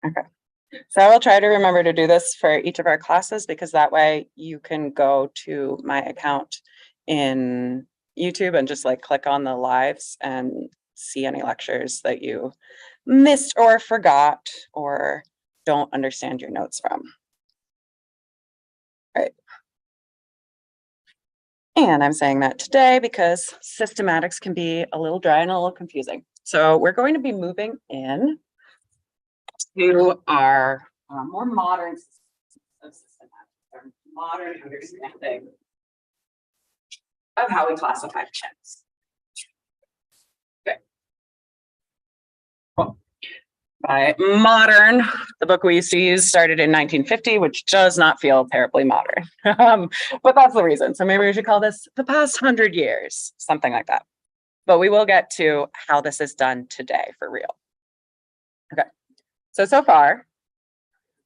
Okay. So I will try to remember to do this for each of our classes because that way you can go to my account in YouTube and just like click on the lives and see any lectures that you missed or forgot or don't understand your notes from. Right. And I'm saying that today because systematics can be a little dry and a little confusing. So we're going to be moving in to our more modern of systematics, our modern understanding of how we classify chimps. Okay. Well, by modern, the book we used to use started in 1950, which does not feel terribly modern. But that's the reason. So maybe we should call this the past 100 years, something like that. But we will get to how this is done today for real. Okay. So far,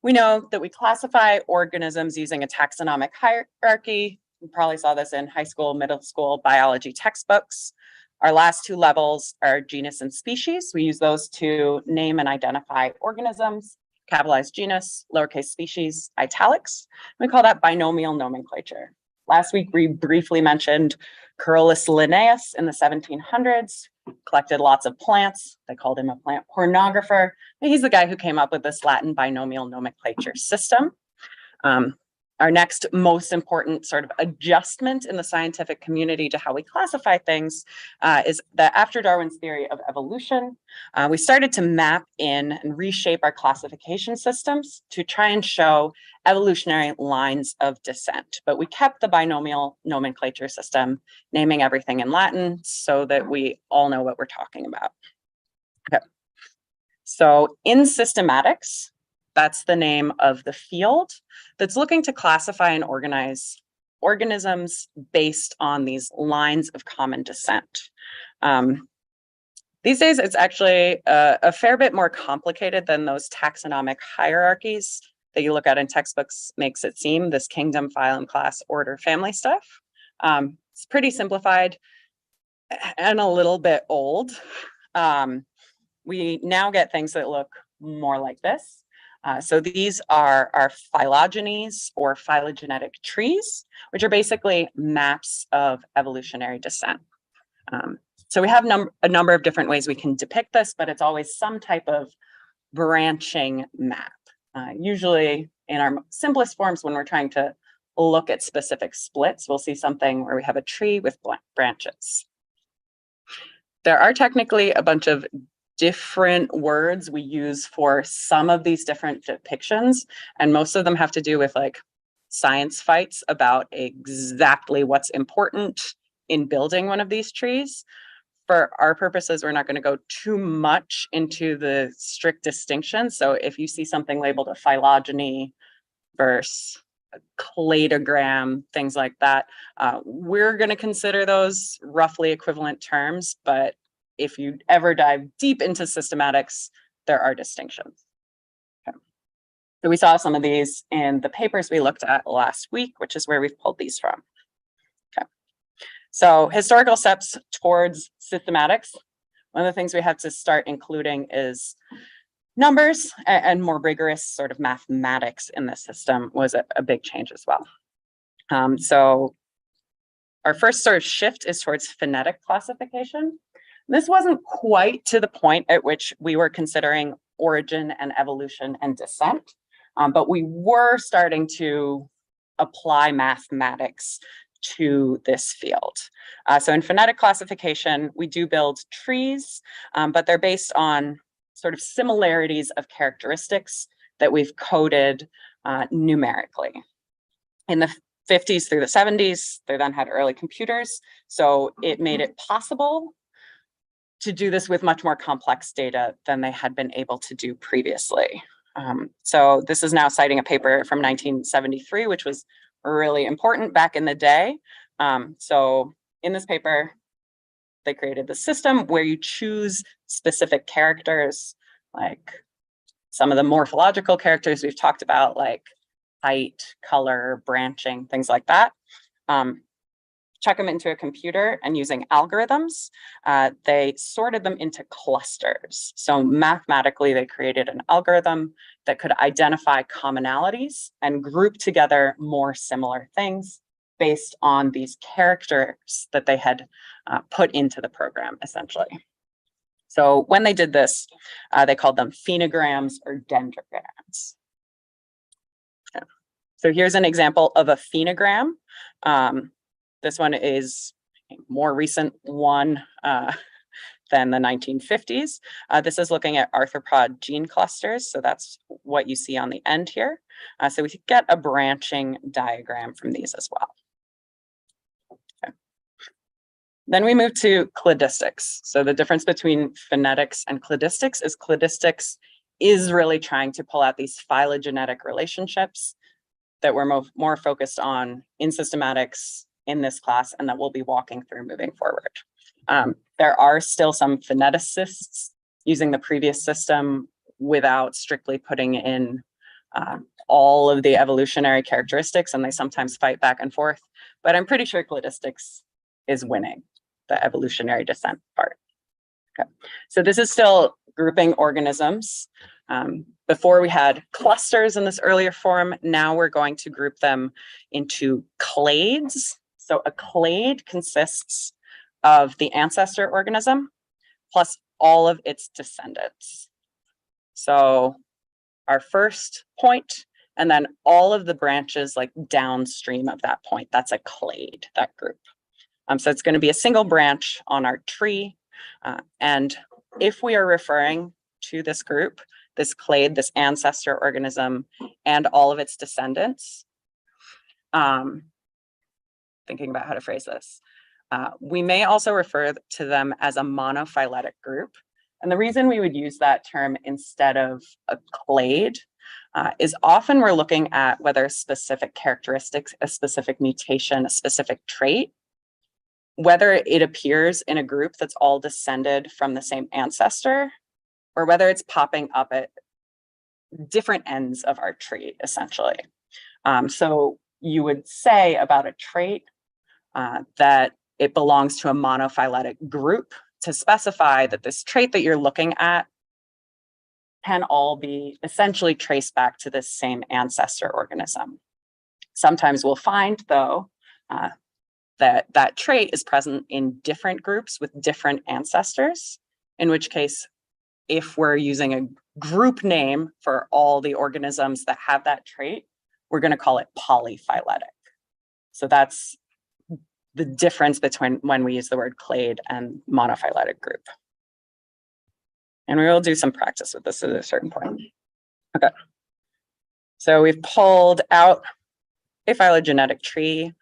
we know that we classify organisms using a taxonomic hierarchy. You probably saw this in high school, middle school biology textbooks. Our last two levels are genus and species. We use those to name and identify organisms, capitalized genus, lowercase species, italics. We call that binomial nomenclature. Last week, we briefly mentioned Carolus Linnaeus in the 1700s, collected lots of plants. They called him a plant pornographer. He's the guy who came up with this Latin binomial nomenclature system. Our next most important sort of adjustment in the scientific community to how we classify things is that after Darwin's theory of evolution, we started to map in and reshape our classification systems to try and show evolutionary lines of descent. But we kept the binomial nomenclature system, naming everything in Latin so that we all know what we're talking about. Okay. So in systematics, that's the name of the field that's looking to classify and organize organisms based on these lines of common descent. These days, it's actually a fair bit more complicated than those taxonomic hierarchies that you look at in textbooks makes it seem, this kingdom, phylum, class, order, family stuff. It's pretty simplified and a little bit old. We now get things that look more like this. So these are our phylogenies or phylogenetic trees, which are basically maps of evolutionary descent. So we have a number of different ways we can depict this, but it's always some type of branching map. Usually in our simplest forms, when we're trying to look at specific splits, we'll see something where we have a tree with branches. There are technically a bunch of different words we use for some of these different depictions, and most of them have to do with like science fights about exactly what's important in building one of these trees. For our purposes, we're not going to go too much into the strict distinction. So if you see something labeled a phylogeny versus a cladogram, things like that, we're going to consider those roughly equivalent terms, but if you ever dive deep into systematics, there are distinctions. Okay. So we saw some of these in the papers we looked at last week, which is where we've pulled these from. Okay. So historical steps towards systematics. One of the things we have to start including is numbers and more rigorous sort of mathematics in the system was a big change as well. So our first sort of shift is towards phonetic classification. This wasn't quite to the point at which we were considering origin and evolution and descent, but we were starting to apply mathematics to this field. So in phonetic classification, we do build trees, but they're based on sort of similarities of characteristics that we've coded numerically. In the 50s through the 70s, they then had early computers, so it made it possible to do this with much more complex data than they had been able to do previously. So this is now citing a paper from 1973, which was really important back in the day. So in this paper, they created the system where you choose specific characters, like some of the morphological characters we've talked about, like height, color, branching, things like that. chuck them into a computer and using algorithms, they sorted them into clusters. So mathematically, they created an algorithm that could identify commonalities and group together more similar things based on these characters that they had put into the program, essentially. So when they did this, they called them phenograms or dendrograms. Okay. So here's an example of a phenogram. This one is a more recent one than the 1950s. This is looking at arthropod gene clusters. So that's what you see on the end here. So we get a branching diagram from these as well. Okay. Then we move to cladistics. So the difference between phonetics and cladistics is really trying to pull out these phylogenetic relationships that we're more focused on in systematics in this class, and that we'll be walking through moving forward. There are still some phoneticists using the previous system without strictly putting in all of the evolutionary characteristics, and they sometimes fight back and forth, but I'm pretty sure cladistics is winning the evolutionary descent part. Okay. So this is still grouping organisms. Before we had clusters in this earlier form, now we're going to group them into clades. So a clade consists of the ancestor organism plus all of its descendants. So our first point, and then all of the branches like downstream of that point, that's a clade, that group. So it's going to be a single branch on our tree. And if we are referring to this group, this clade, this ancestor organism, and all of its descendants, thinking about how to phrase this, we may also refer to them as a monophyletic group. And the reason we would use that term instead of a clade is often we're looking at whether specific characteristics, a specific mutation, a specific trait, whether it appears in a group that's all descended from the same ancestor, or whether it's popping up at different ends of our tree, essentially. So you would say about a trait that it belongs to a monophyletic group to specify that this trait that you're looking at can all be essentially traced back to this same ancestor organism. Sometimes we'll find, though, that trait is present in different groups with different ancestors, in which case, if we're using a group name for all the organisms that have that trait, we're going to call it polyphyletic. So that's the difference between when we use the word clade and monophyletic group. And we will do some practice with this at a certain point. Okay. So we've pulled out a phylogenetic tree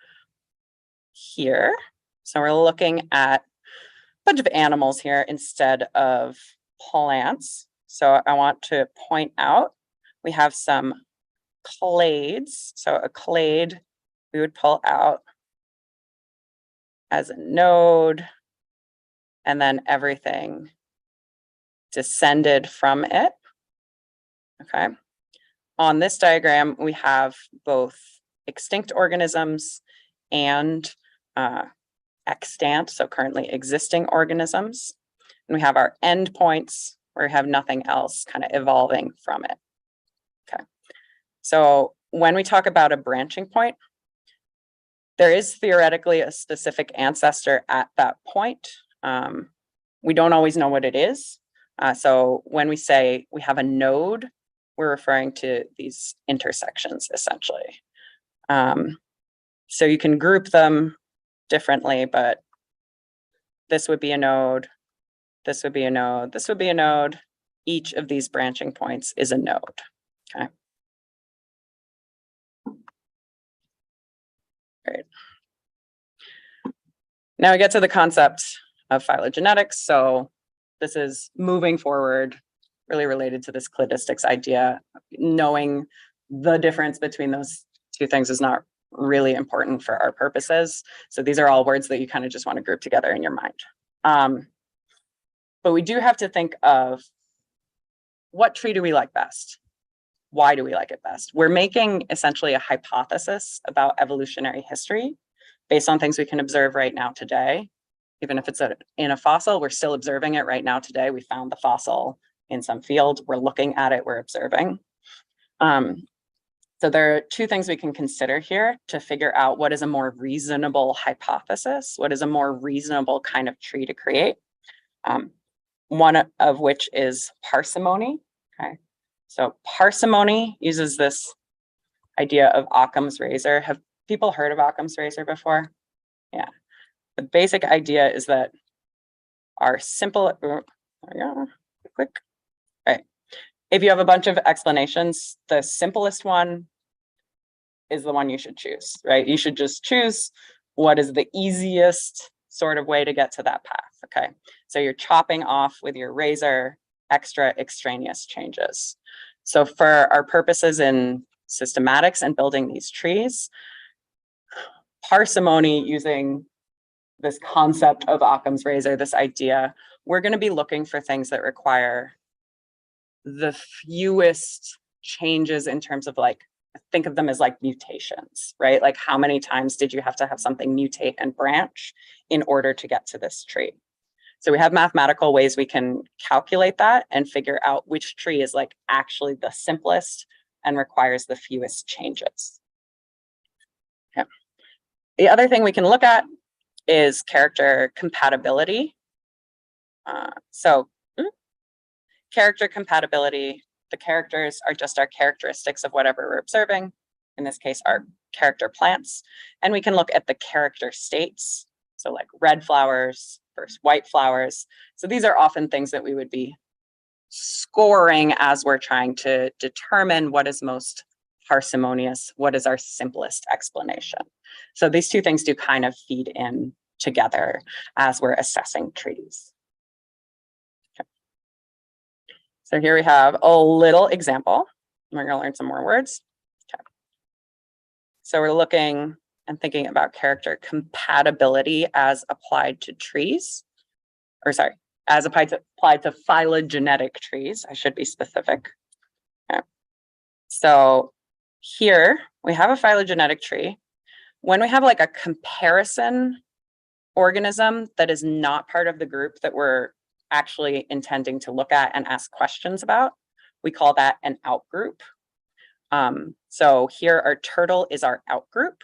here. So we're looking at a bunch of animals here instead of plants. So I want to point out we have some clades. So a clade we would pull out as a node, and then everything descended from it. Okay. On this diagram, we have both extinct organisms and extant, so currently existing organisms. And we have our endpoints where we have nothing else kind of evolving from it. Okay. So when we talk about a branching point, there is theoretically a specific ancestor at that point. We don't always know what it is. So when we say we have a node, we're referring to these intersections essentially. So you can group them differently, but this would be a node, this would be a node, this would be a node. Each of these branching points is a node, okay? Great. Now we get to the concept of phylogenetics. So this is moving forward, really related to this cladistics idea. Knowing the difference between those two things is not really important for our purposes. So these are all words that you kind of just want to group together in your mind. But we do have to think of what tree do we like best? Why do we like it best? We're making essentially a hypothesis about evolutionary history. based on things we can observe right now today. Even if it's in a fossil, we're still observing it right now today. We found the fossil in some field. We're looking at it, we're observing. So there are two things we can consider here to figure out what is a more reasonable hypothesis, what is a more reasonable kind of tree to create. One of which is parsimony. Okay, so parsimony uses this idea of Occam's razor. Have people heard of Occam's razor before? Yeah. The basic idea is that our simple, quick, right. If you have a bunch of explanations, the simplest one is the one you should choose, right? You should just choose what is the easiest sort of way to get to that path, okay? So you're chopping off with your razor extra extraneous changes. So for our purposes in systematics and building these trees, parsimony, using this concept of Occam's razor, this idea, we're going to be looking for things that require the fewest changes in terms of, like, think of them as like mutations, right? Like, how many times did you have to have something mutate and branch in order to get to this tree? So we have mathematical ways we can calculate that and figure out which tree is like actually the simplest and requires the fewest changes. Okay. The other thing we can look at is character compatibility. Character compatibility, the characters are just our characteristics of whatever we're observing. In this case, our character plants. And we can look at the character states. So like red flowers versus white flowers. So these are often things that we would be scoring as we're trying to determine what is most parsimonious, what is our simplest explanation. So these two things do kind of feed in together as we're assessing trees. Okay. So here we have a little example. We're going to learn some more words. Okay. So we're looking and thinking about character compatibility as applied to trees, or sorry, as applied to phylogenetic trees. I should be specific. Okay. So here we have a phylogenetic tree. When we have like a comparison organism that is not part of the group that we're actually intending to look at and ask questions about, we call that an outgroup. So here our turtle is our outgroup.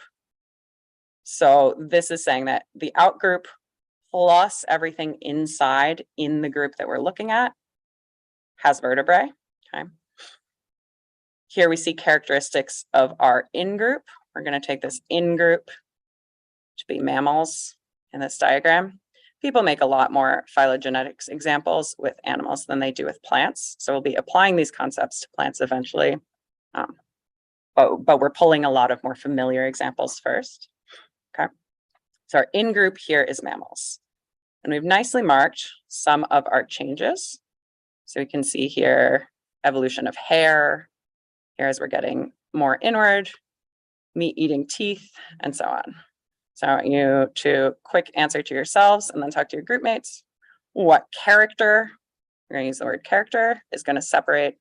So this is saying that the outgroup plus everything inside in the group that we're looking at has vertebrae. Okay. Here we see characteristics of our in-group. We're going to take this in-group to be mammals in this diagram. People make a lot more phylogenetics examples with animals than they do with plants. So we'll be applying these concepts to plants eventually. But we're pulling a lot of more familiar examples first. Okay. So our in-group here is mammals. And we've nicely marked some of our changes. So we can see here evolution of hair. Here as we're getting more inward, meat-eating teeth, and so on. So I want you to quick answer to yourselves and then talk to your group mates. What character, we're going to use the word character, is going to separate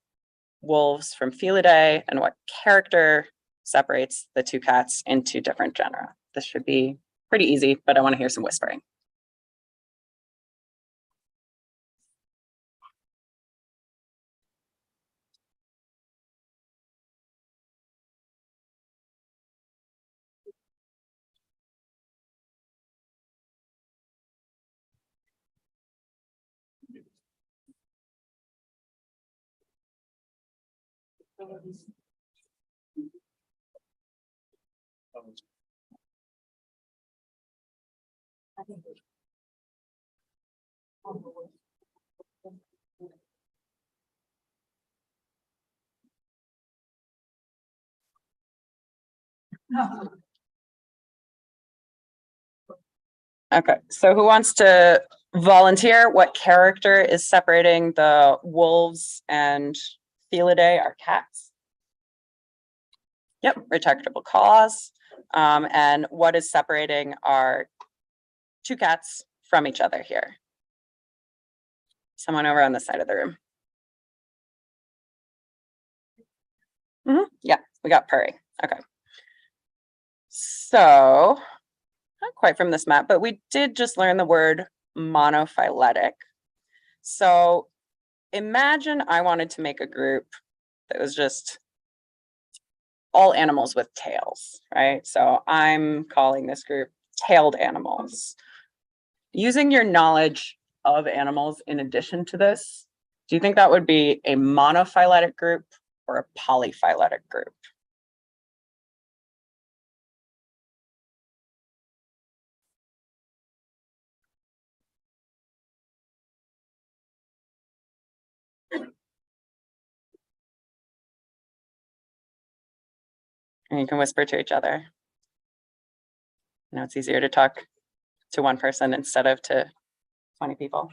wolves from Felidae, and what character separates the two cats into different genera? This should be pretty easy, but I want to hear some whispering. Okay, so who wants to volunteer? What character is separating the wolves and Felidae, our cats? Yep, retractable claws. And what is separating our two cats from each other here? Someone over on this side of the room. Yeah, we got purring. Okay. So not quite from this map, but we did just learn the word monophyletic. So imagine I wanted to make a group that was just all animals with tails, right? So I'm calling this group tailed animals. Using your knowledge of animals in addition to this, do you think that would be a monophyletic group or a polyphyletic group? And you can whisper to each other. You know, it's easier to talk to one person instead of to 20 people.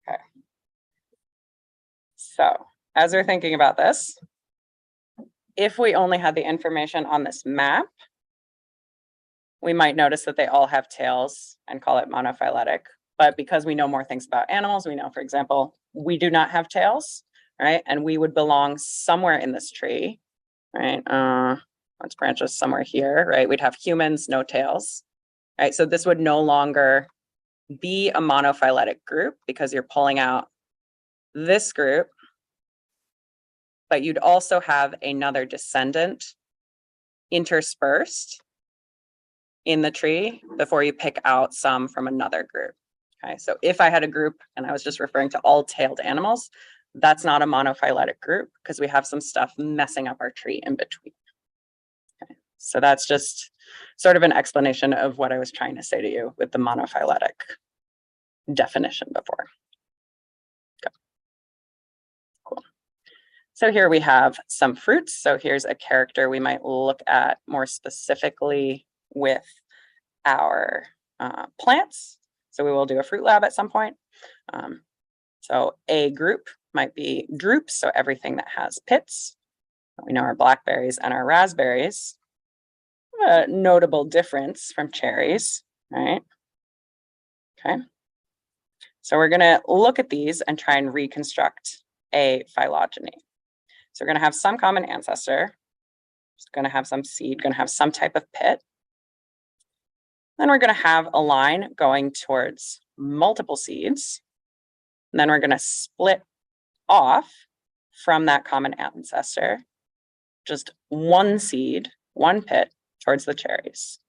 Okay. So as we're thinking about this, if we only had the information on this map, we might notice that they all have tails and call it monophyletic. But because we know more things about animals, we know, for example, we do not have tails, right? And we would belong somewhere in this tree, right? Let's branch us somewhere here, right? We'd have humans, no tails, right? So this would no longer be a monophyletic group because you're pulling out this group, but you'd also have another descendant interspersed in the tree before you pick out some from another group. Okay, so if I had a group and I was just referring to all tailed animals, that's not a monophyletic group because we have some stuff messing up our tree in between. Okay, so that's just sort of an explanation of what I was trying to say to you with the monophyletic definition before. Okay. Cool. So here we have some fruits. So here's a character we might look at more specifically with our plants. So we will do a fruit lab at some point. So a group might be drupes, so everything that has pits. We know our blackberries and our raspberries. A notable difference from cherries, right? Okay. So we're going to look at these and try and reconstruct a phylogeny. So we're going to have some common ancestor. It's going to have some seed, going to have some type of pit. Then we're going to have a line going towards multiple seeds. And then we're going to split off from that common ancestor, just one seed, one pit towards the cherries.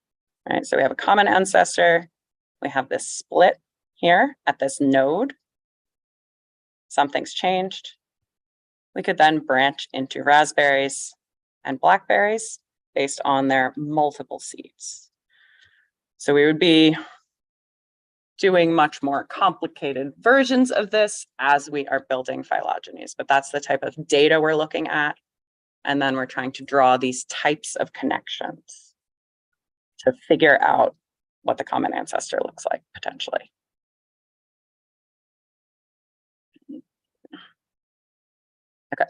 All right, so we have a common ancestor. We have this split here at this node. Something's changed. We could then branch into raspberries and blackberries based on their multiple seeds. So we would be doing much more complicated versions of this as we are building phylogenies, but that's the type of data we're looking at. And then we're trying to draw these types of connections to figure out what the common ancestor looks like potentially. Okay,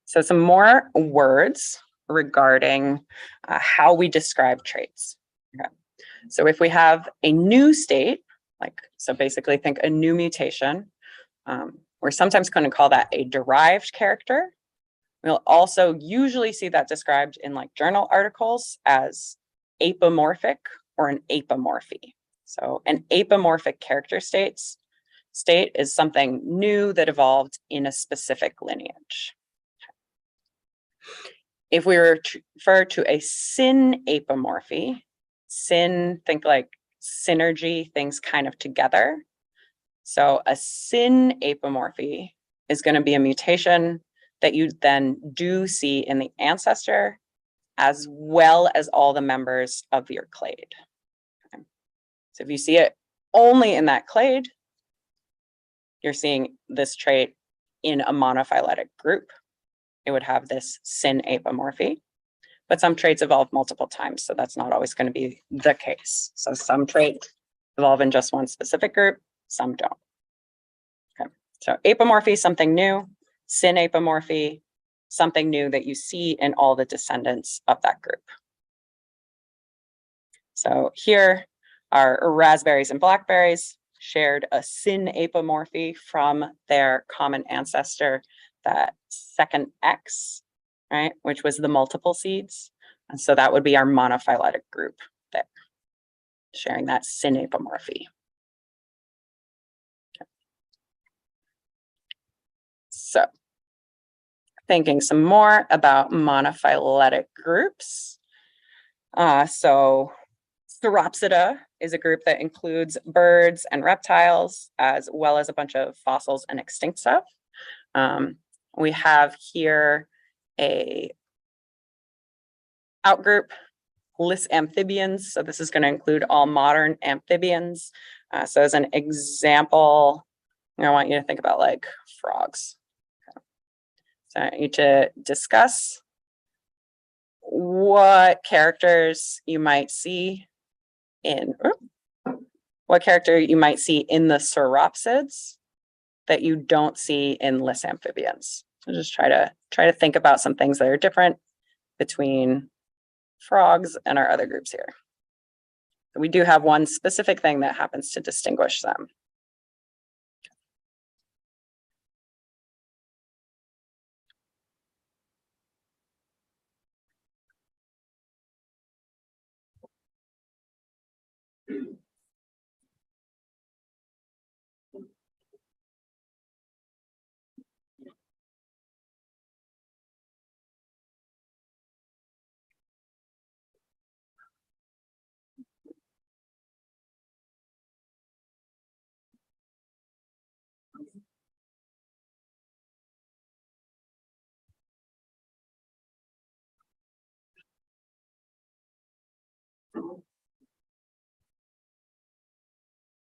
so some more words regarding how we describe traits. Okay. So if we have a new state, so basically think a new mutation, we're sometimes going to call that a derived character. We'll also usually see that described in journal articles as apomorphic or an apomorphy. So an apomorphic character state is something new that evolved in a specific lineage. If we refer to a synapomorphy, think like synergy, things kind of together. So a synapomorphy is going to be a mutation that you then do see in the ancestor as well as all the members of your clade. Okay. So if you see it only in that clade, you're seeing this trait in a monophyletic group. It would have this synapomorphy, but some traits evolve multiple times, so that's not always going to be the case. So some traits evolve in just one specific group, some don't. Okay, so apomorphy, something new. Synapomorphy, something new that you see in all the descendants of that group. So here are raspberries and blackberries shared a syn apomorphy from their common ancestor, that second X, right, which was the multiple seeds. And so that would be our monophyletic group there, sharing that syn apomorphy. Okay. So thinking some more about monophyletic groups. So Sauropsida is a group that includes birds and reptiles, as well as a bunch of fossils and extinct stuff. We have here a outgroup, Lysamphibians. So this is going to include all modern amphibians. So as an example, I want you to think about like frogs. Okay. So I want you to discuss what characters you might see in the sauropsids that you don't see in Lysamphibians. So just try to think about some things that are different between frogs and our other groups here. We do have one specific thing that happens to distinguish them.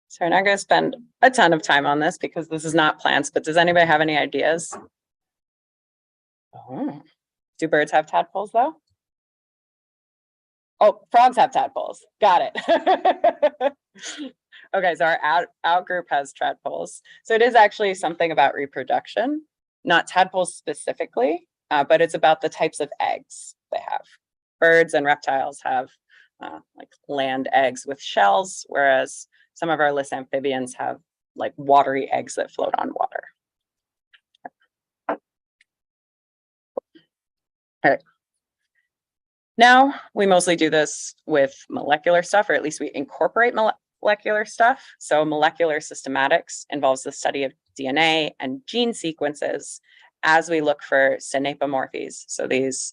So we're not going to spend a ton of time on this because this is not plants, but does anybody have any ideas? Oh. Do birds have tadpoles though? Oh, frogs have tadpoles. Got it. Okay, so our out group has tadpoles. So it is actually something about reproduction, not tadpoles specifically, but it's about the types of eggs they have. Birds and reptiles have like land eggs with shells, whereas some of our Lysamphibians have like watery eggs that float on water. All right. Now we mostly do this with molecular stuff, or at least we incorporate molecular stuff. So molecular systematics involves the study of DNA and gene sequences as we look for synapomorphies. So these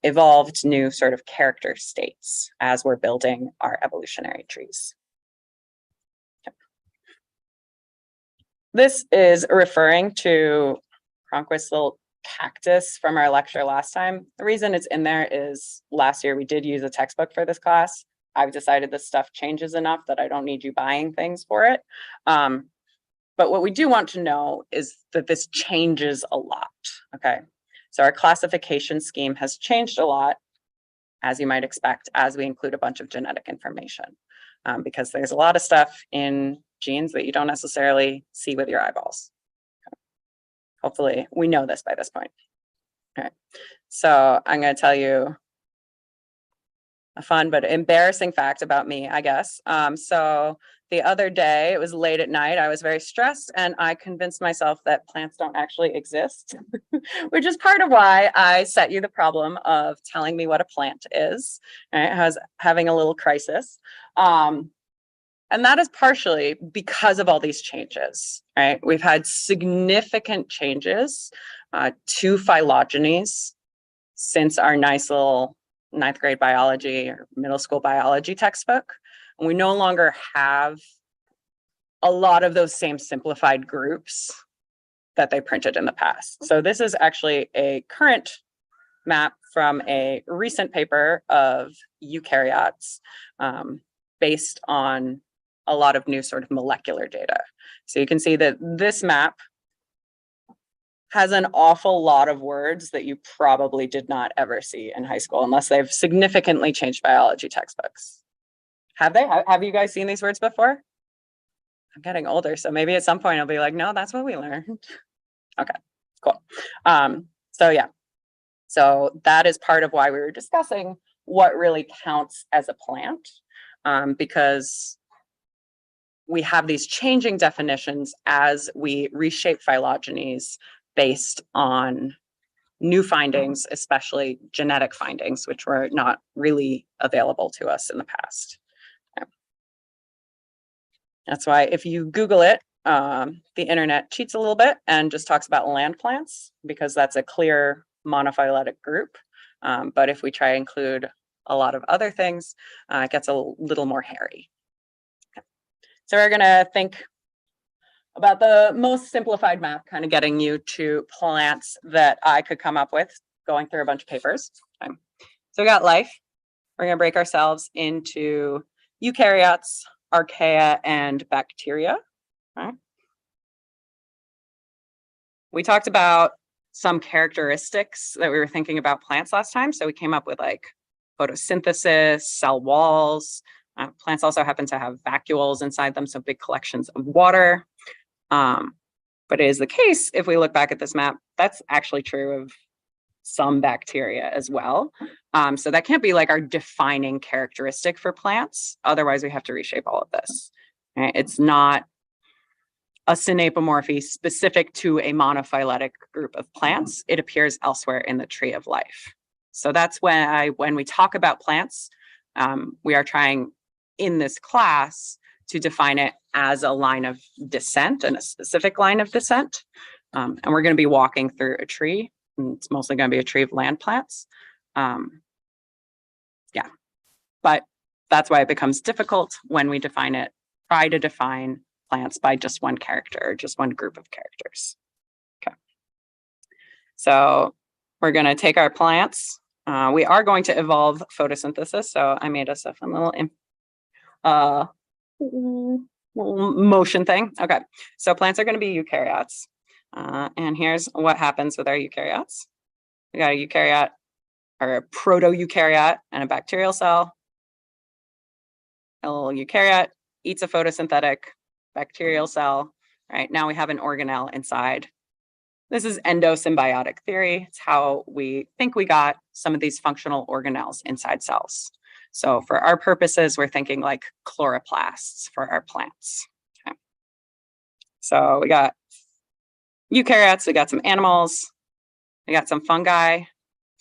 evolved new sort of character states as we're building our evolutionary trees. Okay. This is referring to Cronquist's little cactus from our lecture last time. The reason it's in there is last year we did use a textbook for this class. I've decided this stuff changes enough that I don't need you buying things for it. But what we do want to know is that this changes a lot, okay? So our classification scheme has changed a lot, as you might expect, as we include a bunch of genetic information, because there's a lot of stuff in genes that you don't necessarily see with your eyeballs. Okay. Hopefully we know this by this point. All right, so I'm going to tell you a fun but embarrassing fact about me, I guess. So the other day, it was late at night, I was very stressed and I convinced myself that plants don't actually exist, which is part of why I set you the problem of telling me what a plant is. Right? I was having a little crisis. And that is partially because of all these changes, right? We've had significant changes to phylogenies since our nice little 9th grade biology or middle school biology textbook. And we no longer have a lot of those same simplified groups that they printed in the past. So this is actually a current map from a recent paper of eukaryotes based on a lot of new sort of molecular data. So you can see that this map has an awful lot of words that you probably did not ever see in high school unless they've significantly changed biology textbooks. Have they? Have you guys seen these words before? I'm getting older, so maybe at some point I'll be like, no, that's what we learned. Okay, cool. So yeah, so that is part of why we were discussing what really counts as a plant, because we have these changing definitions as we reshape phylogenies based on new findings, especially genetic findings, which were not really available to us in the past. Yeah. That's why if you Google it, the internet cheats a little bit and just talks about land plants because that's a clear monophyletic group. But if we try to include a lot of other things, it gets a little more hairy. Okay. So we're gonna think about the most simplified map, kind of getting you to plants that I could come up with, going through a bunch of papers. Okay. So we got life. We're gonna break ourselves into eukaryotes, archaea, and bacteria. Okay. We talked about some characteristics that we were thinking about plants last time. So we came up with like photosynthesis, cell walls. Plants also happen to have vacuoles inside them, so big collections of water. But it is the case, if we look back at this map, that's actually true of some bacteria as well. So that can't be like our defining characteristic for plants. Otherwise, we have to reshape all of this. Right? It's not a synapomorphy specific to a monophyletic group of plants. It appears elsewhere in the tree of life. So that's when we talk about plants, we are trying in this class to define it as a line of descent and a specific line of descent. And we're going to be walking through a tree. And it's mostly going to be a tree of land plants. Yeah, but that's why it becomes difficult when we try to define plants by just one character or just one group of characters. Okay. So we're going to take our plants. We are going to evolve photosynthesis. So I made us a fun little motion thing. Okay, so plants are going to be eukaryotes. And here's what happens with our eukaryotes. We got a eukaryote or a proto-eukaryote and a bacterial cell. A little eukaryote eats a photosynthetic bacterial cell. Right, now we have an organelle inside. This is endosymbiotic theory. It's how we think we got some of these functional organelles inside cells. So for our purposes, we're thinking like chloroplasts for our plants. Okay. So we got eukaryotes, we got some animals, we got some fungi.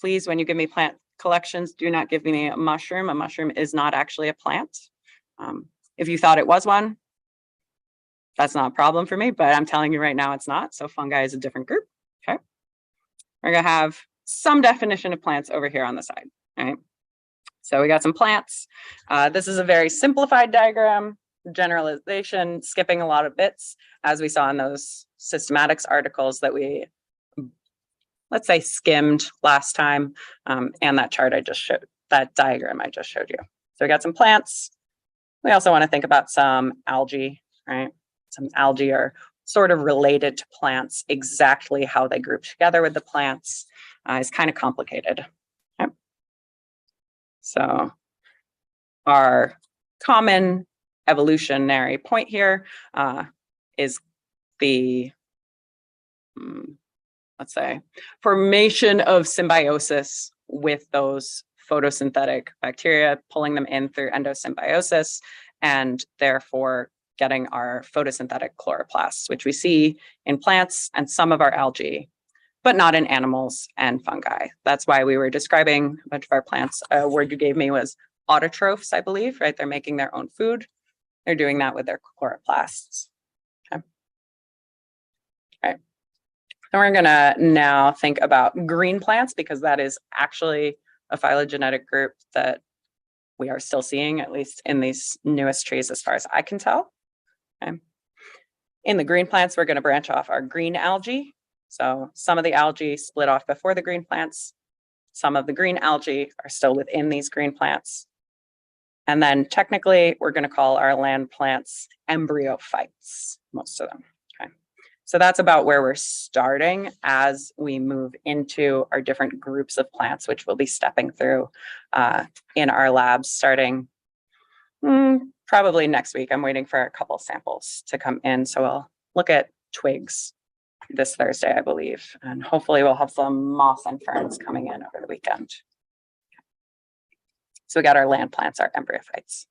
Please, when you give me plant collections, do not give me a mushroom. A mushroom is not actually a plant. If you thought it was one, that's not a problem for me, but I'm telling you right now it's not. So fungi is a different group. Okay. We're gonna have some definition of plants over here on the side. All right. So we got some plants. This is a very simplified diagram, generalization, skipping a lot of bits, as we saw in those systematics articles that we, let's say, skimmed last time, and that chart I just showed, that diagram I just showed you. So we got some plants. We also want to think about some algae, right? Some algae are sort of related to plants. Exactly how they group together with the plants is kind of complicated. Okay. So our common evolutionary point here is the, let's say, formation of symbiosis with those photosynthetic bacteria, pulling them in through endosymbiosis, and therefore getting our photosynthetic chloroplasts, which we see in plants and some of our algae, but not in animals and fungi. That's why we were describing a bunch of our plants. A word you gave me was autotrophs, I believe, right? They're making their own food. They're doing that with their chloroplasts. Okay. All right. And we're gonna now think about green plants because that is actually a phylogenetic group that we are still seeing, at least in these newest trees, as far as I can tell. Okay. In the green plants, we're going to branch off our green algae. So some of the algae split off before the green plants. Some of the green algae are still within these green plants. And then technically, we're going to call our land plants embryophytes, most of them. Okay. So that's about where we're starting as we move into our different groups of plants, which we'll be stepping through in our labs starting probably next week. I'm waiting for a couple samples to come in. So we'll look at twigs. this Thursday, I believe. And hopefully we'll have some moss and ferns coming in over the weekend. So we got our land plants, our embryophytes.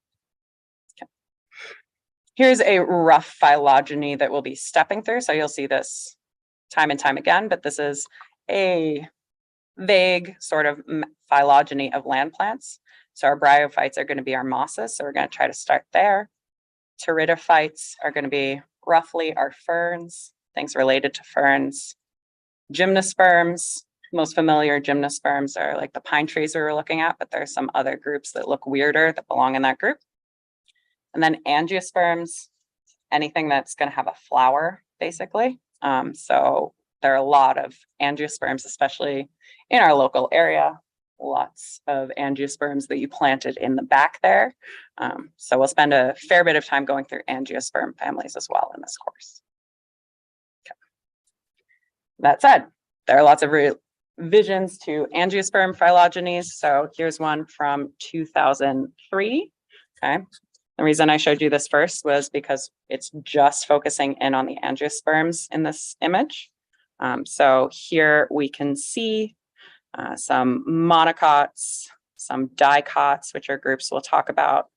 Okay. Here's a rough phylogeny that we'll be stepping through. So you'll see this time and time again, but this is a vague sort of phylogeny of land plants. So our bryophytes are going to be our mosses. So we're going to try to start there. Pteridophytes are going to be roughly our ferns, things related to ferns. Gymnosperms, most familiar gymnosperms are like the pine trees we were looking at, but there's some other groups that look weirder that belong in that group. And then angiosperms, anything that's going to have a flower, basically. So there are a lot of angiosperms, especially in our local area. Lots of angiosperms that you planted in the back there. So we'll spend a fair bit of time going through angiosperm families as well in this course. Okay. That said, there are lots of revisions to angiosperm phylogenies. So here's one from 2003. Okay. The reason I showed you this first was because it's just focusing in on the angiosperms in this image. So here we can see some monocots, some dicots, which are groups we'll talk about.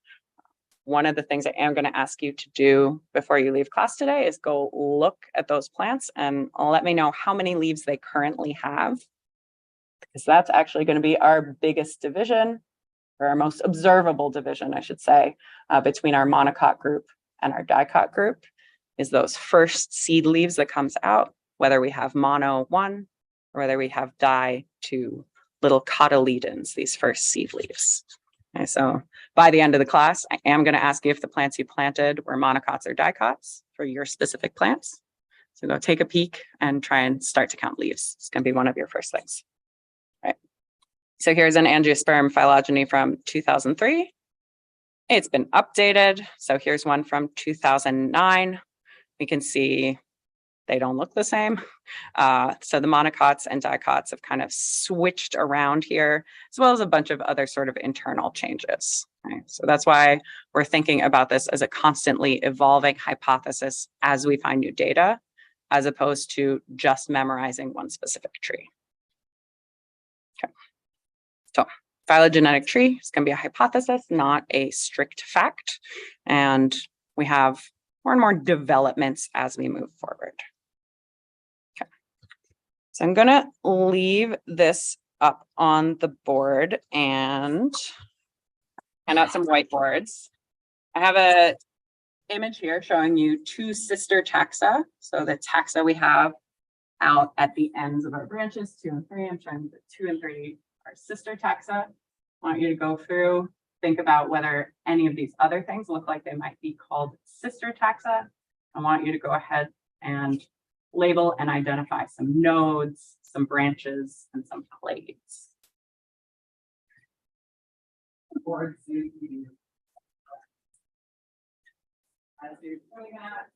One of the things I am going to ask you to do before you leave class today is go look at those plants and let me know how many leaves they currently have, because that's actually going to be our biggest division, or our most observable division, I should say, between our monocot group and our dicot group, is those first seed leaves that comes out, whether we have mono 1 or whether we have di 2 little cotyledons, these first seed leaves. Okay, so by the end of the class, I am going to ask you if the plants you planted were monocots or dicots for your specific plants. So go take a peek and try and start to count leaves. It's going to be one of your first things. Right. So here's an angiosperm phylogeny from 2003. It's been updated. So here's one from 2009. We can see they don't look the same. So the monocots and dicots have kind of switched around here, as well as a bunch of other sort of internal changes. Right? So that's why we're thinking about this as a constantly evolving hypothesis as we find new data, as opposed to just memorizing one specific tree. Okay. So phylogenetic tree is going to be a hypothesis, not a strict fact. And we have more and more developments as we move forward. Okay. So I'm going to leave this up on the board and hand out some whiteboards. I have an image here showing you 2 sister taxa. So the taxa we have out at the ends of our branches, 2 and 3. I'm showing the 2 and 3 are sister taxa. I want you to go through, think about whether any of these other things look like they might be called sister taxa. I want you to go ahead and label and identify some nodes, some branches, and some clades. As you're doing that,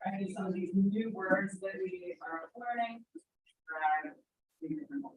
trying some of these new words that we are learning, drag these different ones.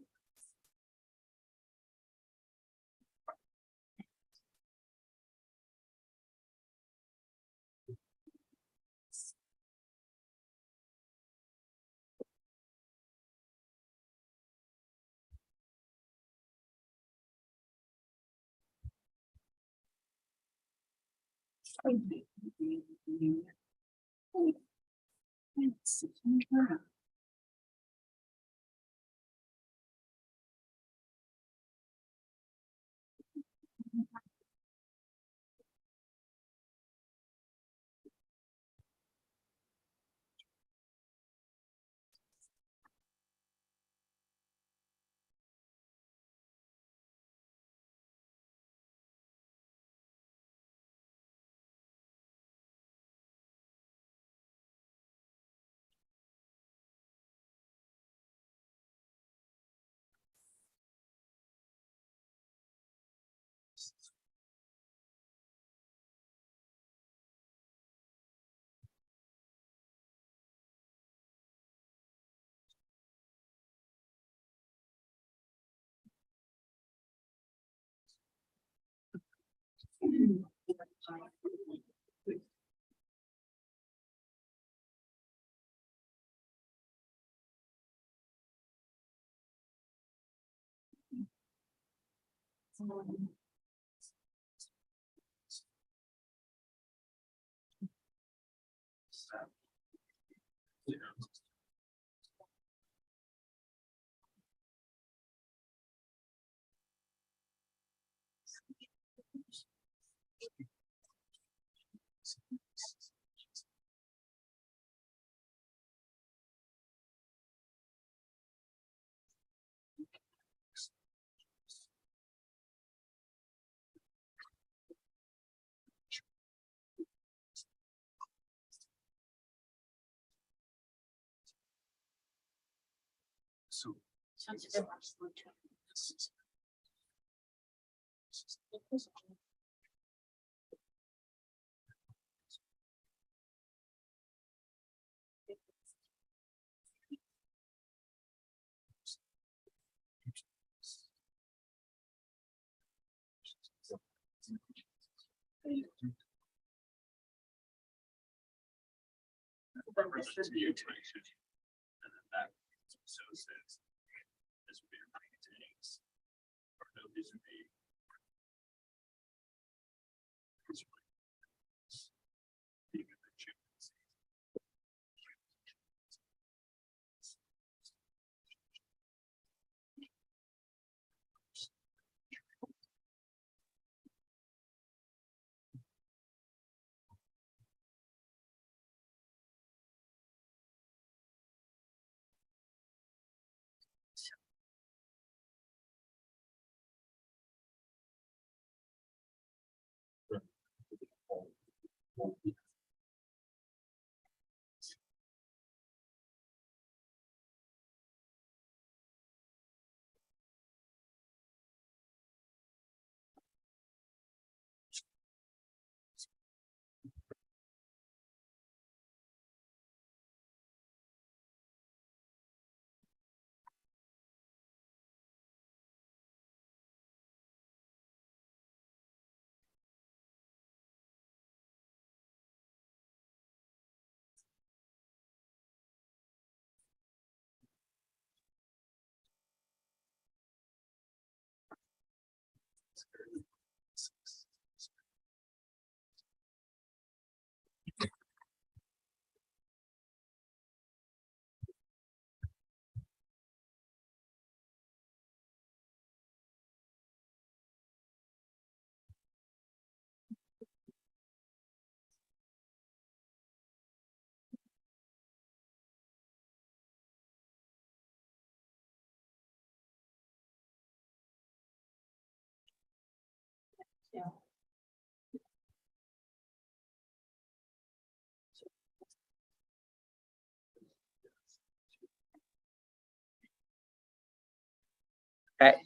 Okay,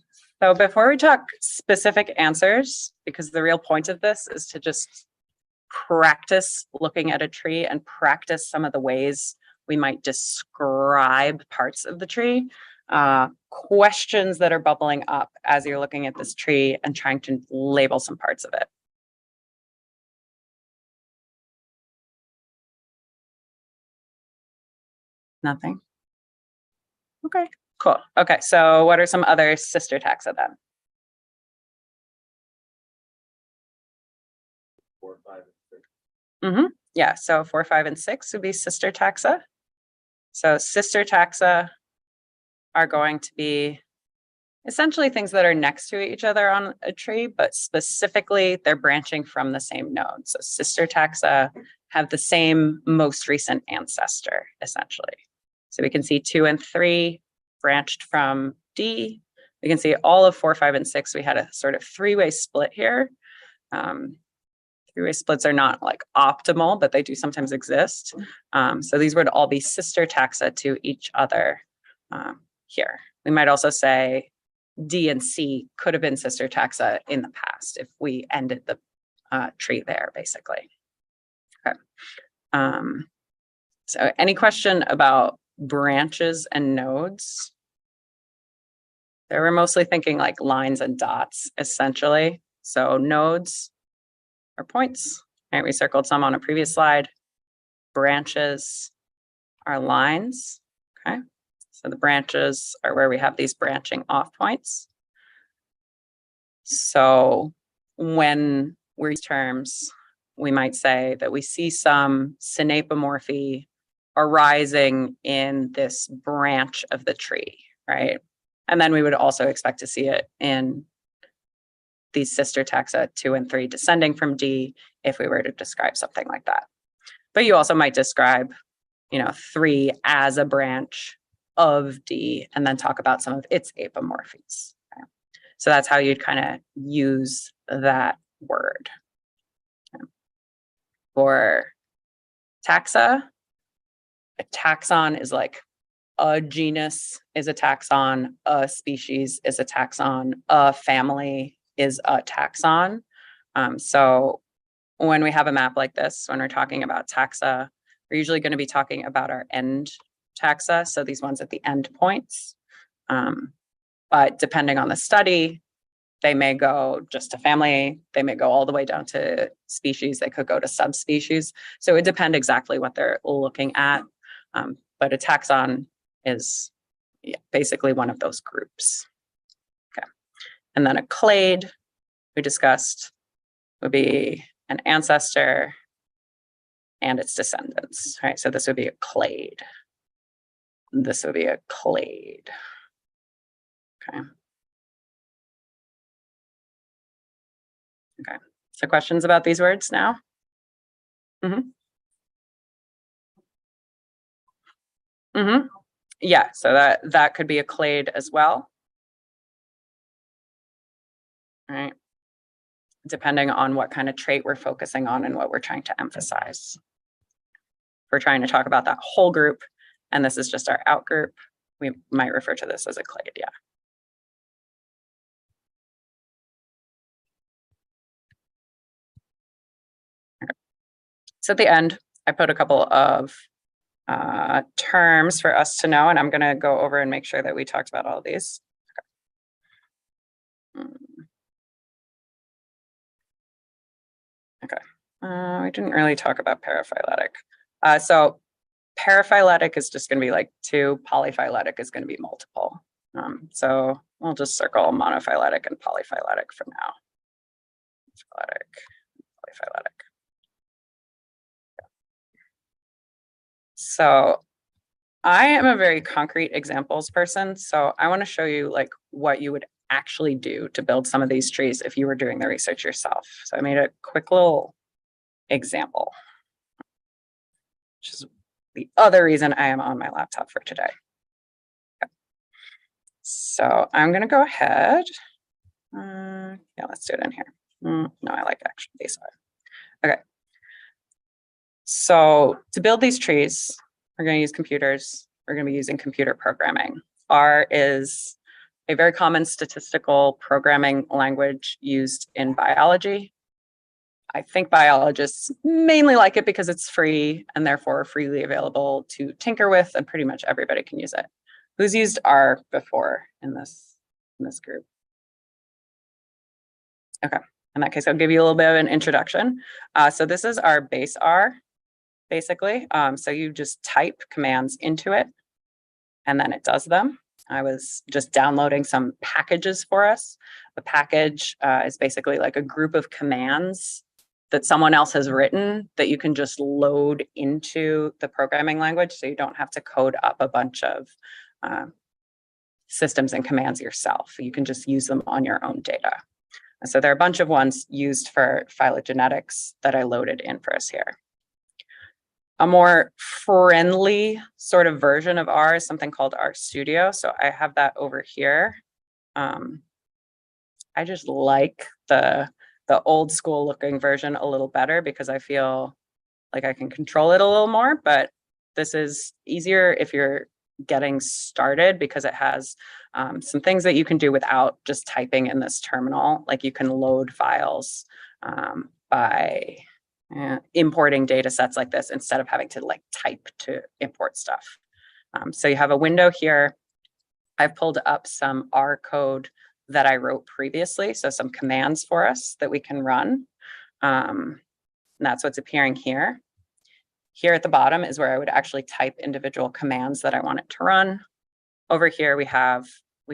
so before we talk specific answers, because the real point of this is to just practice looking at a tree and practice some of the ways we might describe parts of the tree. Questions that are bubbling up as you're looking at this tree and trying to label some parts of it. Nothing? Okay, cool. Okay, so what are some other sister taxa then? 4, 5, and 6. Yeah, so 4, 5, and 6 would be sister taxa. So sister taxa are going to be essentially things that are next to each other on a tree, but specifically they're branching from the same node. So sister taxa have the same most recent ancestor, essentially. So we can see 2 and 3 branched from D. We can see all of 4, 5, and 6. We had a sort of three-way split here. Three-way splits are not like optimal, but they do sometimes exist. So these would all be sister taxa to each other here. We might also say D and C could have been sister taxa in the past if we ended the tree there, basically. Okay. So any question about branches and nodes? They were mostly thinking like lines and dots, essentially. So nodes are points, right? We circled some on a previous slide. Branches are lines, okay? So the branches are where we have these branching off points. So when we're using terms, we might say that we see some synapomorphy arising in this branch of the tree, right? And then we would also expect to see it in these sister taxa 2 and 3 descending from D if we were to describe something like that. But you also might describe, 3 as a branch of D and then talk about some of its apomorphies. Okay? So that's how you'd kind of use that word. Okay. For taxa, a taxon is like a genus is a taxon, a species is a taxon, a family is a taxon. So when we have a map like this, when we're talking about taxa, we're usually going to be talking about our end taxa, so these ones at the end points. But depending on the study, they may go just to family, they may go all the way down to species, they could go to subspecies. So it would depend exactly what they're looking at. But a taxon is basically one of those groups. Okay. And then a clade, we discussed, would be an ancestor and its descendants, right? So this would be a clade. This would be a clade. Okay. Okay. So questions about these words now? Mm-hmm. Mm-hmm. Yeah, so that could be a clade as well. Right. Depending on what kind of trait we're focusing on and what we're trying to emphasize. If we're trying to talk about that whole group, and this is just our out group, we might refer to this as a clade, yeah. Okay. So at the end, I put a couple of terms for us to know, and I'm going to go over and make sure that we talked about all of these. Okay. We didn't really talk about paraphyletic. So paraphyletic is just going to be like 2, polyphyletic is going to be multiple. So we'll just circle monophyletic and polyphyletic for now. Polyphyletic. So I am a very concrete examples person. So I want to show you like what you would actually do to build some of these trees if you were doing the research yourself. So I made a quick little example, which is the other reason I am on my laptop for today. Okay. So I'm going to go ahead. Yeah, let's do it in here. No, I like actually these are. Okay. So to build these trees, we're going to use computers. We're going to be using computer programming. R is a very common statistical programming language used in biology. I think biologists mainly like it because it's free and therefore freely available to tinker with, and pretty much everybody can use it. Who's used R before in this group? Okay, in that case, I'll give you a little bit of an introduction. So this is our base R, basically. So you just type commands into it, and then it does them. I was just downloading some packages for us. The package is basically like a group of commands that someone else has written that you can just load into the programming language, so you don't have to code up a bunch of systems and commands yourself. You can just use them on your own data. So there are a bunch of ones used for phylogenetics that I loaded in for us here. A more friendly sort of version of R is something called RStudio. So I have that over here. I just like the old school looking version a little better because I feel like I can control it a little more, but this is easier if you're getting started because it has some things that you can do without just typing in this terminal. Like you can load files by importing data sets like this instead of having to like type to import stuff. So you have a window here. I've pulled up some R code that I wrote previously, so some commands for us that we can run. And that's what's appearing here. Here at the bottom is where I would actually type individual commands that I want it to run. Over here we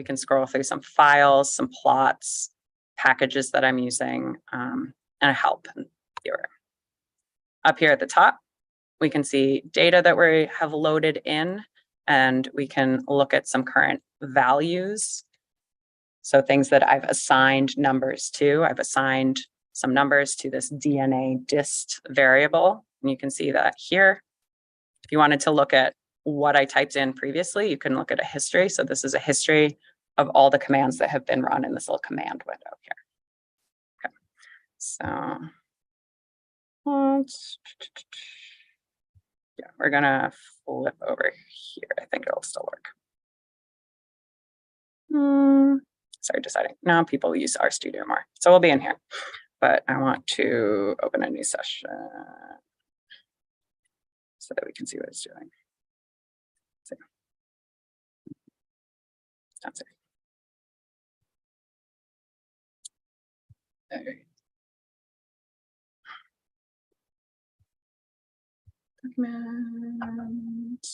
can scroll through some files, some plots, packages that I'm using, and a help viewer. Up here at the top, we can see data that we have loaded in, and we can look at some current values. So things that I've assigned numbers to. I've assigned some numbers to this DNA dist variable, and you can see that here. If you wanted to look at what I typed in previously, you can look at a history. So this is a history of all the commands that have been run in this little command window here. Okay, so yeah, we're gonna flip over here. I think it'll still work. Sorry, deciding. Now people use RStudio more, so we'll be in here. But I want to open a new session so that we can see what it's doing. So, that's it. Okay. Documents.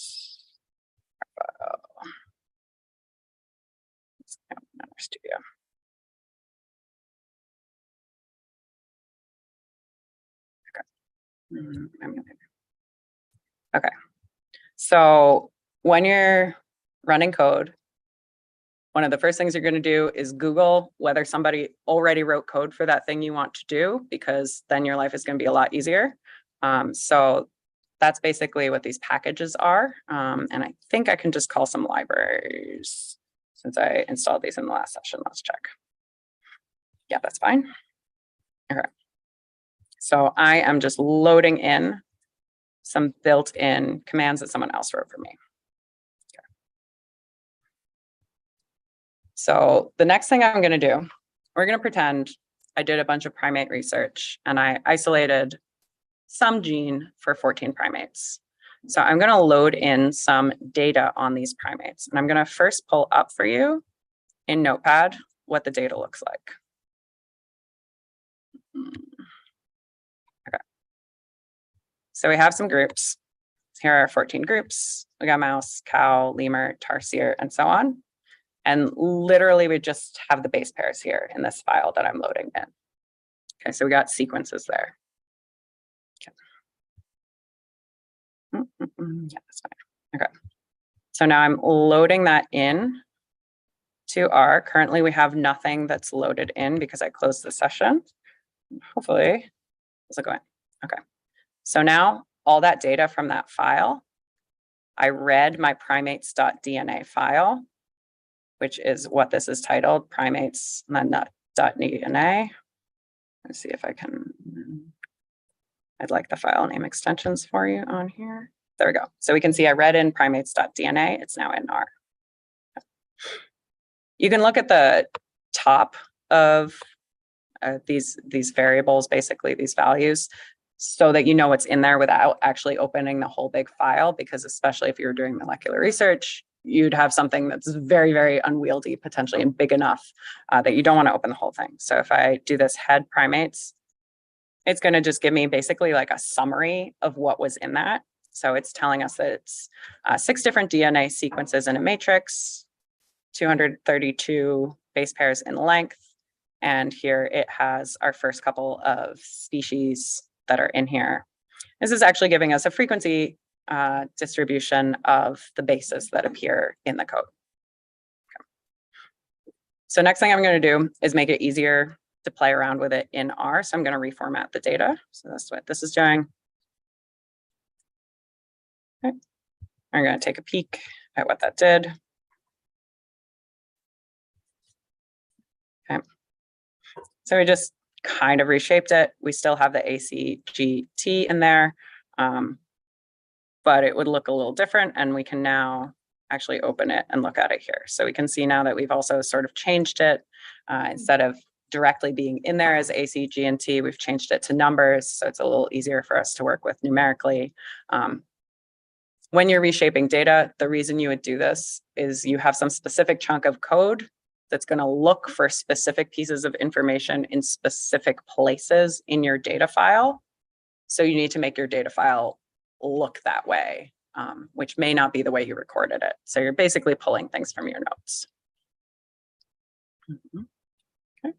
Let's open RStudio. Okay, so when you're running code, one of the first things you're going to do is Google whether somebody already wrote code for that thing you want to do, because then your life is going to be a lot easier. So that's basically what these packages are. And I think I can just call some libraries since I installed these in the last session. Let's check. Yeah, that's fine. Okay. So I am just loading in some built-in commands that someone else wrote for me. Okay. So the next thing I'm going to do, we're going to pretend I did a bunch of primate research and I isolated some gene for 14 primates. So I'm going to load in some data on these primates, and I'm going to first pull up for you in Notepad what the data looks like. Okay. So we have some groups. Here are 14 groups. We got mouse, cow, lemur, tarsier, and so on. And literally we just have the base pairs here in this file that I'm loading in. Okay, so we got sequences there. Okay. Yeah, that's fine. Okay. So now I'm loading that in to R. Currently we have nothing that's loaded in because I closed the session. Hopefully, is it going? Okay. So now all that data from that file, I read my primates.dna file, which is what this is titled, primates .dna. Let's see if I can, I'd like the file name extensions for you on here. There we go. So we can see I read in primates.dna, it's now in R. You can look at the top of these variables, basically these values, so that you know what's in there without actually opening the whole big file, because especially if you're doing molecular research, you'd have something that's very, very unwieldy potentially and big enough that you don't want to open the whole thing. So if I do this head primates, it's going to just give me basically like a summary of what was in that. So it's telling us that it's 6 different DNA sequences in a matrix, 232 base pairs in length. And here it has our first couple of species that are in here. This is actually giving us a frequency distribution of the bases that appear in the code. Okay. So next thing I'm going to do is make it easier to play around with it in R. So I'm going to reformat the data. So that's what this is doing. Okay. I'm going to take a peek at what that did. Okay. So we just kind of reshaped it. We still have the ACGT in there, but it would look a little different, and we can now actually open it and look at it here. So we can see now that we've also sort of changed it. Instead of directly being in there as ACGT, we've changed it to numbers, so it's a little easier for us to work with numerically. When you're reshaping data, the reason you would do this is you have some specific chunk of code that's going to look for specific pieces of information in specific places in your data file. So you need to make your data file look that way, which may not be the way you recorded it. So you're basically pulling things from your notes. Okay.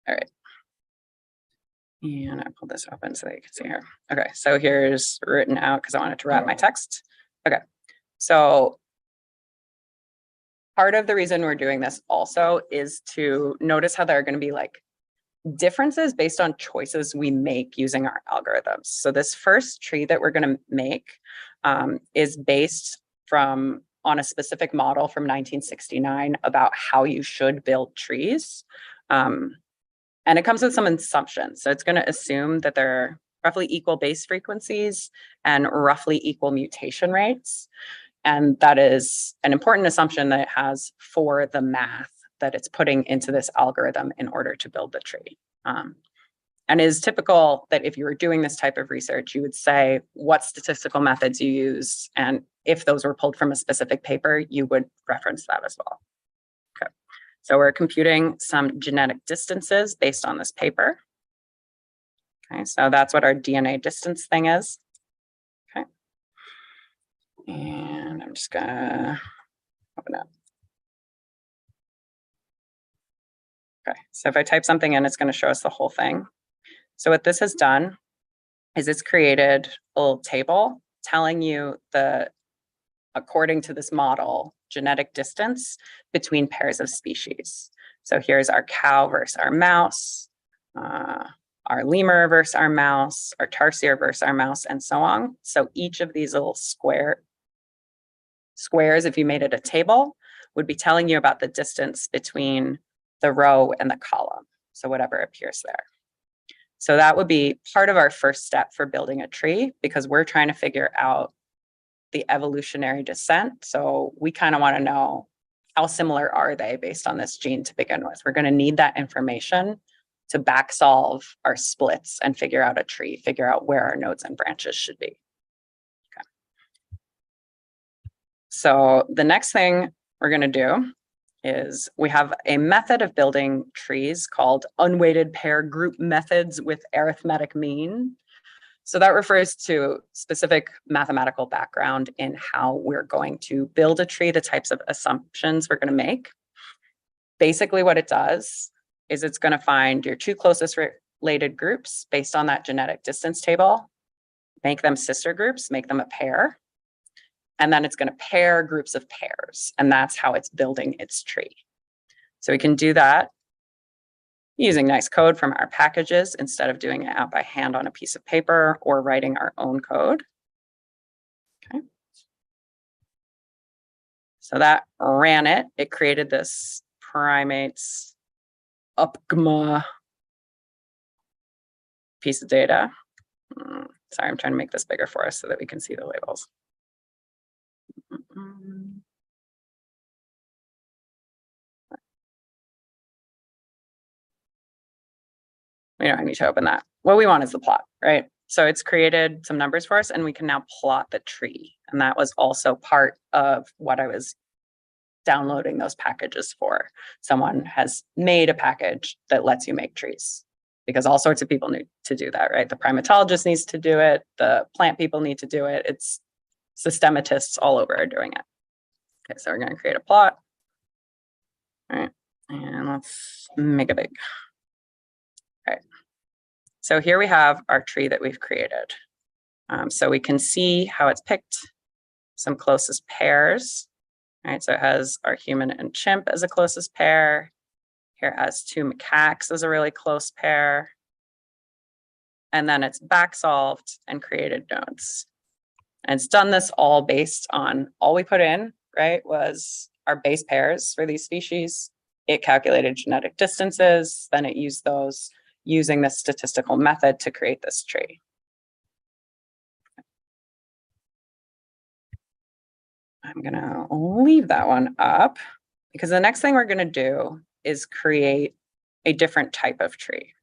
All right. And I pulled this open so that you can see here. Okay, so here's written out because I wanted to wrap my text. Okay, so part of the reason we're doing this also is to notice how there are going to be like differences based on choices we make using our algorithms. So this first tree that we're going to make is based on a specific model from 1969 about how you should build trees. And it comes with some assumptions. So it's going to assume that there are roughly equal base frequencies and roughly equal mutation rates. And that is an important assumption that it has for the math that it's putting into this algorithm in order to build the tree. And it is typical that if you were doing this type of research, you would say what statistical methods you use. And if those were pulled from a specific paper, you would reference that as well. Okay. So we're computing some genetic distances based on this paper. Okay, so that's what our DNA distance thing is. Okay. And I'm just gonna open up. Okay, so if I type something in, it's going to show us the whole thing. So what this has done is it's created a little table telling you according to this model, genetic distance between pairs of species. So here's our cow versus our mouse, our lemur versus our mouse, our tarsier versus our mouse, and so on. So each of these little squares, if you made it a table, would be telling you about the distance between the row and the column. So whatever appears there. So that would be part of our first step for building a tree, because we're trying to figure out the evolutionary descent. So we kind of want to know how similar are they based on this gene to begin with. We're going to need that information to back solve our splits and figure out a tree, figure out where our nodes and branches should be. Okay. So the next thing we're going to do is we have a method of building trees called unweighted pair group methods with arithmetic mean. So that refers to specific mathematical background in how we're going to build a tree, the types of assumptions we're going to make. Basically what it does is it's going to find your two closest related groups based on that genetic distance table, make them sister groups, make them a pair. And then it's going to pair groups of pairs. And that's how it's building its tree. So we can do that using nice code from our packages instead of doing it out by hand on a piece of paper or writing our own code. Okay. So that ran it. It created this primates UPGMA piece of data. Sorry, I'm trying to make this bigger for us so that we can see the labels. We don't need to open that. What we want is the plot, right? So it's created some numbers for us and we can now plot the tree. And that was also part of what I was downloading those packages for. Someone has made a package that lets you make trees, because all sorts of people need to do that, right? The primatologist needs to do it. The plant people need to do it. It's systematists all over are doing it. Okay, so we're going to create a plot. All right, and let's make it big. All right, so here we have our tree that we've created. So we can see how it's picked some closest pairs. All right, so it has our human and chimp as a closest pair. Here it has two macaques as a really close pair. And then it's back solved and created nodes. And it's done this all based on all we put in, right, was our base pairs for these species. It calculated genetic distances, then it used those using this statistical method to create this tree. I'm gonna leave that one up because the next thing we're gonna do is create a different type of tree.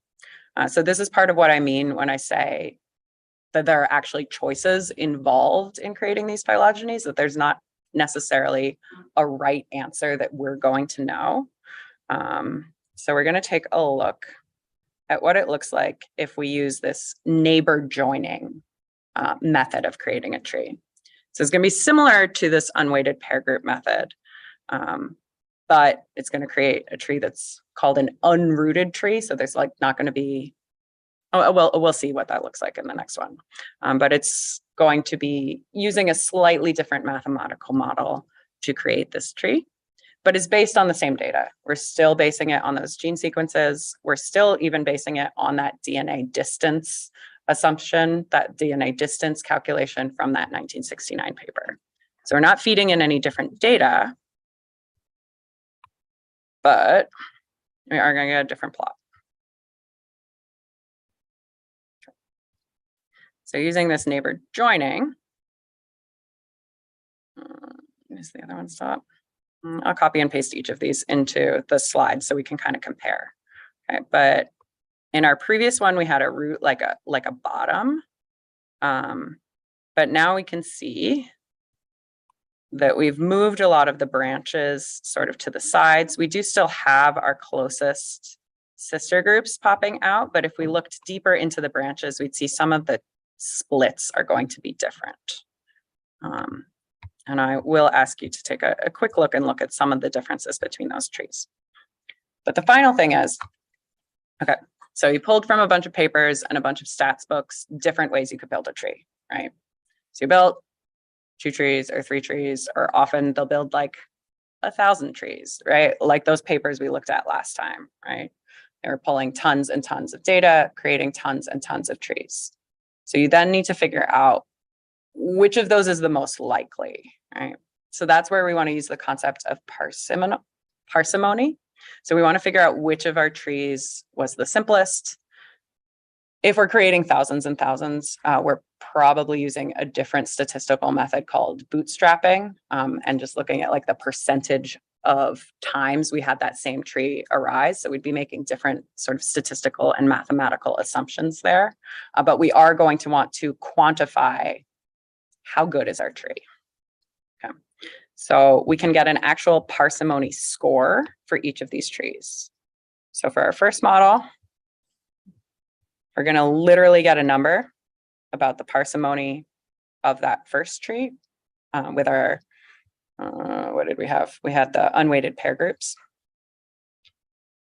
So this is part of what I mean when I say that there are actually choices involved in creating these phylogenies, that there's not necessarily a right answer that we're going to know. So we're gonna take a look at what it looks like if we use this neighbor joining method of creating a tree. So it's going to be similar to this unweighted pair group method, but but it's going to create a tree that's called an unrooted tree. So there's like not going to be, oh, well, we'll see what that looks like in the next one. But it's going to be using a slightly different mathematical model to create this tree, but it's based on the same data. We're still basing it on those gene sequences. We're still even basing it on that DNA distance assumption, that DNA distance calculation from that 1969 paper. So we're not feeding in any different data, but we are going to get a different plot. So using this neighbor joining, is the other one stop? I'll copy and paste each of these into the slide so we can kind of compare. Okay, but in our previous one, we had a root like a bottom. But now we can see that we've moved a lot of the branches sort of to the sides. We do still have our closest sister groups popping out, but if we looked deeper into the branches, we'd see some of the splits are going to be different. And I will ask you to take a quick look and look at some of the differences between those trees. But the final thing is, okay, so you pulled from a bunch of papers and a bunch of stats books, different ways you could build a tree, right? So you built 2 trees or 3 trees, or often they'll build like 1,000 trees, right? Like those papers we looked at last time, right? They were pulling tons and tons of data, creating tons and tons of trees. So you then need to figure out which of those is the most likely, right? So that's where we want to use the concept of parsimony. So we want to figure out which of our trees was the simplest. If we're creating thousands and thousands, we're probably using a different statistical method called bootstrapping, and just looking at like the percentage of times we had that same tree arise. So we'd be making different sort of statistical and mathematical assumptions there. But we are going to want to quantify how good is our tree. Okay. So we can get an actual parsimony score for each of these trees. So for our first model, we're going to literally get a number about the parsimony of that first tree with our, what did we have? We had the unweighted pair groups.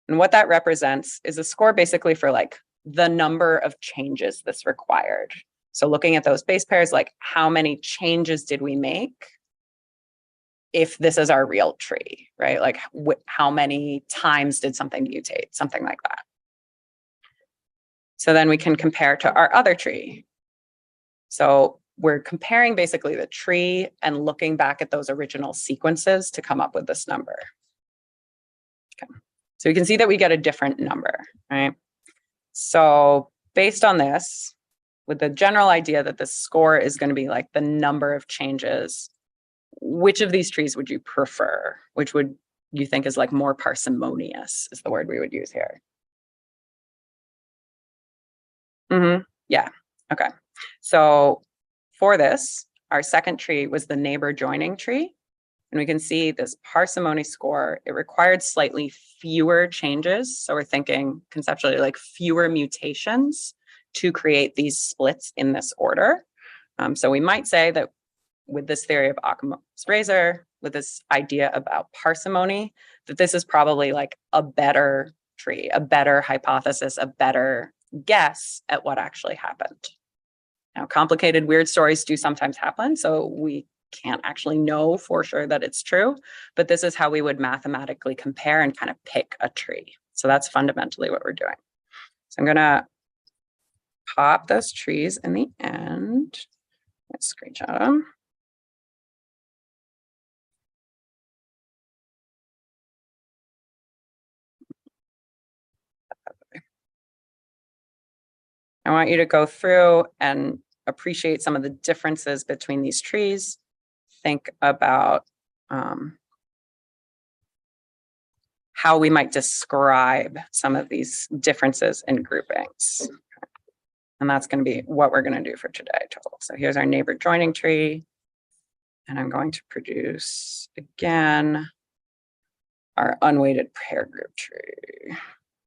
And what that represents is a score basically for like the number of changes this required. So looking at those base pairs, like how many changes did we make if this is our real tree, right? Like how many times did something mutate, something like that. So then we can compare to our other tree. So we're comparing basically the tree and looking back at those original sequences to come up with this number. Okay. So you can see that we get a different number, right? So based on this, with the general idea that the score is going to be like the number of changes, which of these trees would you prefer? Which would you think is like more parsimonious is the word we would use here. Yeah, okay. So for this, our second tree was the neighbor joining tree. And we can see this parsimony score, it required slightly fewer changes. So we're thinking conceptually like fewer mutations to create these splits in this order. So we might say that with this theory of Occam's razor, with this idea about parsimony, that this is probably like a better tree, a better hypothesis, a better guess at what actually happened. Now, complicated, weird stories do sometimes happen, so we can't actually know for sure that it's true, but this is how we would mathematically compare and kind of pick a tree. So that's fundamentally what we're doing. So I'm gonna pop those trees in the end. Let's screenshot them. I want you to go through and appreciate some of the differences between these trees. Think about how we might describe some of these differences in groupings. And that's going to be what we're going to do for today total. So here's our neighbor joining tree. And I'm going to produce, again, our unweighted pair group tree.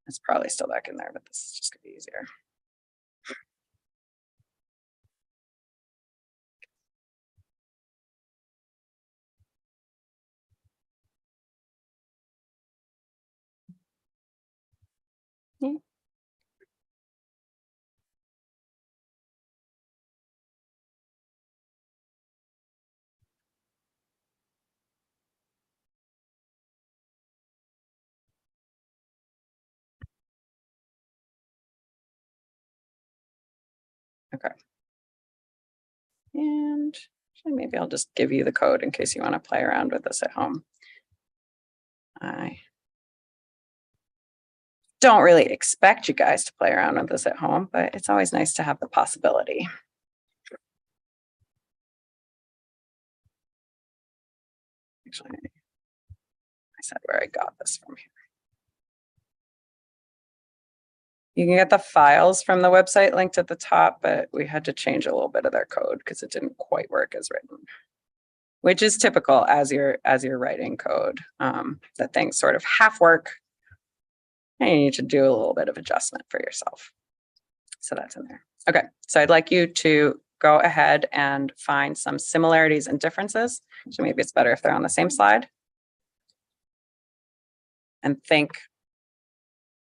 It's probably still back in there, but this is just going to be easier. Okay. And actually, maybe I'll just give you the code in case you want to play around with this at home. I don't really expect you guys to play around with this at home, but it's always nice to have the possibility. Actually, I said where I got this from here. You can get the files from the website linked at the top, but we had to change a little bit of their code because it didn't quite work as written, which is typical as you're writing code, that things sort of half work and you need to do a little bit of adjustment for yourself. So that's in there. Okay, so I'd like you to go ahead and find some similarities and differences. So maybe it's better if they're on the same slide. And think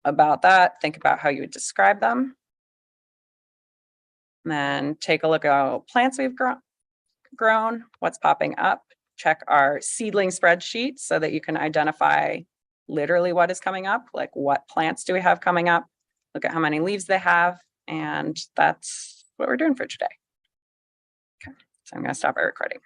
about that. Think about how you would describe them. And then take a look at how plants we've grown, what's popping up. Check our seedling spreadsheet so that you can identify literally what is coming up, like what plants do we have coming up. Look at how many leaves they have. And that's what we're doing for today. Okay, so I'm going to stop our recording.